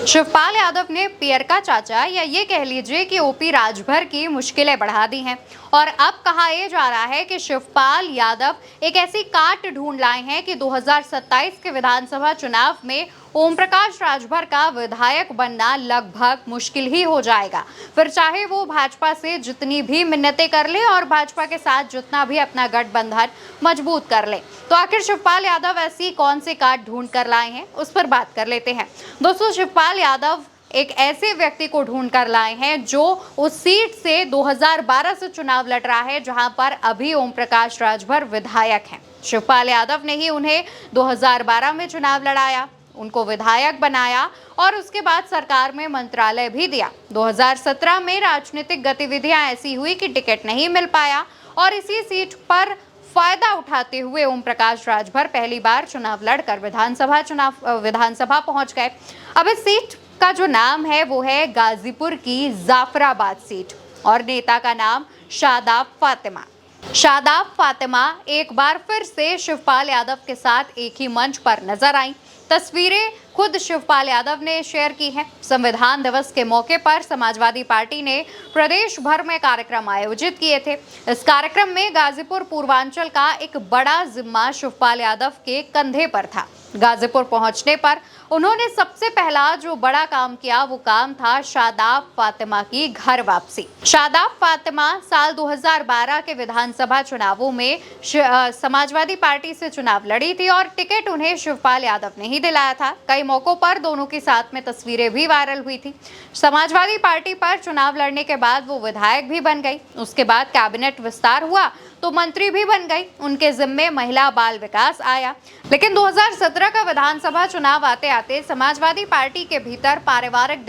शिवपाल यादव ने पियर का चाचा या ये कह लीजिए कि ओपी राजभर की मुश्किलें बढ़ा दी हैं और अब कहा यह जा रहा है कि शिवपाल यादव एक ऐसी काट ढूंढ लाए हैं कि 2027 के विधानसभा चुनाव में ओम प्रकाश राजभर का विधायक बनना लगभग मुश्किल ही हो जाएगा। फिर चाहे वो भाजपा से जितनी भी मिन्नतें कर ले और भाजपा के साथ जितना भी अपना गठबंधन मजबूत कर ले, तो आखिर शिवपाल यादव ऐसी कौन सी काट ढूंढ कर लाए हैं, उस पर बात कर लेते हैं। दोस्तों, शिवपाल यादव एक ऐसे व्यक्ति को ढूंढ कर लाए हैं जो उस सीट से 2012 से चुनाव लड़ रहा है, जहां पर अभी ओम प्रकाश राजभर विधायक हैं। शिवपाल यादव ने ही उन्हें 2012 में चुनाव लड़ाया, उनको विधायक बनाया और उसके बाद सरकार में मंत्रालय भी दिया। 2017 में राजनीतिक गतिविधियां ऐसी हुई कि टिकट नहीं मिल पाया और इसी सीट पर फायदा उठाते हुए ओम प्रकाश राजभर पहली बार चुनाव लड़कर विधानसभा पहुंच गए। अब इस सीट का जो नाम है वो है गाजीपुर की जाफराबाद सीट और नेता का नाम शादाब फातिमा। शादाब फातिमा एक बार फिर से शिवपाल यादव के साथ एक ही मंच पर नजर आई। तस्वीरें खुद शिवपाल यादव ने शेयर की हैं। संविधान दिवस के मौके पर समाजवादी पार्टी ने प्रदेश भर में कार्यक्रम आयोजित किए थे। इस कार्यक्रम में गाजीपुर पूर्वांचल का एक बड़ा जिम्मा शिवपाल यादव के कंधे पर था। गाजीपुर पहुंचने पर उन्होंने सबसे पहला जो बड़ा काम किया वो काम था शादाब फातिमा की घर वापसी। शादाब फातिमा साल 2012 के विधानसभा चुनावों में समाजवादी पार्टी से चुनाव लड़ी थी और टिकट उन्हें शिवपाल यादव ने ही दिलाया था। कई मौकों पर दोनों के साथ में तस्वीरें भी वायरल हुई थी। समाजवादी पार्टी पर चुनाव लड़ने के बाद वो विधायक भी बन गई। उसके बाद कैबिनेट विस्तार हुआ तो मंत्री भी बन गई। उनके जिम्मे महिला बाल विकास आया। लेकिन 2017 का विधानसभा चुनाव आते आते समाजवादी पार्टी के भीतर पारिवारिक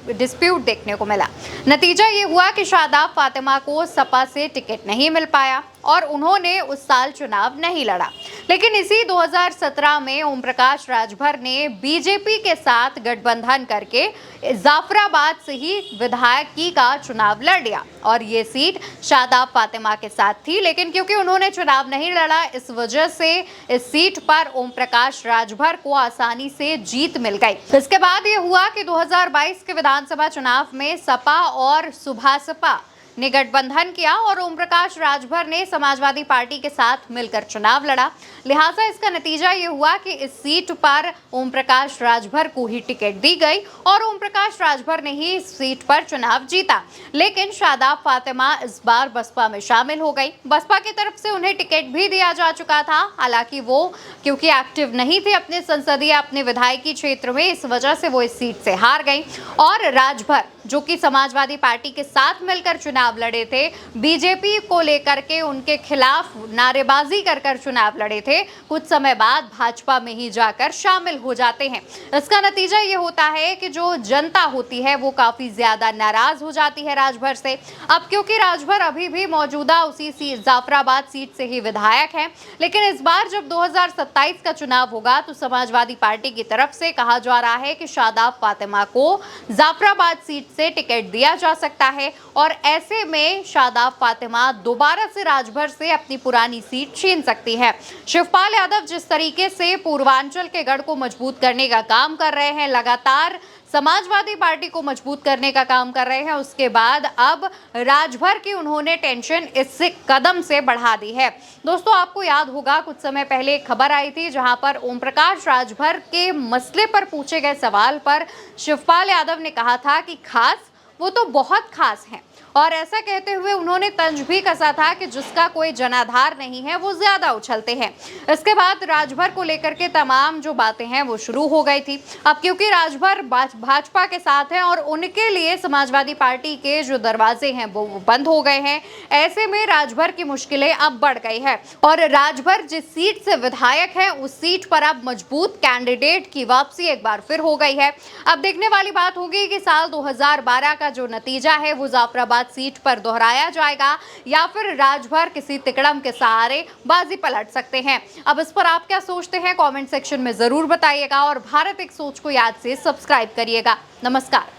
डिस्प्यूट देखने को मिला। नतीजा ये हुआ कि शादाब फातिमा को सपा से टिकट नहीं मिल पाया और उन्होंने उस साल चुनाव नहीं लड़ा। लेकिन इसी 2017 में ओम प्रकाश राजभर ने बीजेपी के साथ गठबंधन करके जाफराबाद से ही विधायकी का चुनाव लड़ लिया और ये सीट शादाब फातिमा के साथ थी। लेकिन क्योंकि उन्होंने चुनाव नहीं लड़ा, इस वजह से इस सीट पर ओम प्रकाश राजभर को आसानी से जीत मिल गई। इसके बाद ये हुआ कि 2022 के विधानसभा चुनाव में सपा और सुभासपा ने गठबंधन किया और ओम प्रकाश राजभर ने समाजवादी पार्टी के साथ मिलकर चुनाव लड़ा। लिहाजा इसका नतीजा ये हुआ कि इस सीट पर ओम प्रकाश राजभर को ही टिकट दी गई और ओम प्रकाश राजभर ने ही इस सीट पर चुनाव जीता। लेकिन शादाब फातिमा इस बार बसपा में शामिल हो गई। बसपा की तरफ से उन्हें टिकट भी दिया जा चुका था। हालांकि वो क्योंकि एक्टिव नहीं थे अपने संसदीय अपने विधायकी क्षेत्र में, इस वजह से वो इस सीट से हार गई और राजभर जो कि समाजवादी पार्टी के साथ मिलकर चुनाव लड़े थे, बीजेपी को लेकर के उनके खिलाफ नारेबाजी कर चुनाव लड़े थे, कुछ समय बाद भाजपा में ही जाकर शामिल हो जाते हैं। इसका नतीजा ये होता है कि जो जनता होती है वो काफी ज्यादा नाराज हो जाती है राजभर से। अब क्योंकि राजभर अभी भी मौजूदा उसी जाफराबाद सीट से ही विधायक हैं, लेकिन इस बार जब 2027 का चुनाव होगा तो समाजवादी पार्टी की तरफ से कहा जा रहा है कि शादाब फातिमा को जाफराबाद सीट से टिकट दिया जा सकता है और ऐसे में शादाब फातिमा दोबारा से राजभर से अपनी पुरानी सीट छीन सकती है। शिवपाल यादव जिस तरीके से पूर्वांचल के गढ़ को मजबूत करने का काम कर रहे हैं, लगातार समाजवादी पार्टी को मजबूत करने का काम कर रहे हैं, उसके बाद अब राजभर की उन्होंने टेंशन इस कदम से बढ़ा दी है। दोस्तों, आपको याद होगा कुछ समय पहले एक खबर आई थी जहां पर ओम प्रकाश राजभर के मसले पर पूछे गए सवाल पर शिवपाल यादव ने कहा था कि खास वो तो बहुत खास हैं और ऐसा कहते हुए उन्होंने तंज भी कसा था कि जिसका कोई जनाधार नहीं है वो ज्यादा उछलते हैं। इसके बाद राजभर को लेकर के तमाम जो बातें हैं वो शुरू हो गई थी। अब क्योंकि राजभर भाजपा के साथ हैं और उनके लिए समाजवादी पार्टी के जो दरवाजे हैं वो बंद हो गए हैं, ऐसे में राजभर की मुश्किलें अब बढ़ गई है और राजभर जिस सीट से विधायक है उस सीट पर अब मजबूत कैंडिडेट की वापसी एक बार फिर हो गई है। अब देखने वाली बात होगी कि साल 2012 का जो नतीजा है वो जाफराबाद सीट पर दोहराया जाएगा या फिर राजभर किसी तिकड़म के सहारे बाजी पलट सकते हैं। अब इस पर आप क्या सोचते हैं, कमेंट सेक्शन में जरूर बताइएगा और भारत एक सोच को याद से सब्सक्राइब करिएगा। नमस्कार।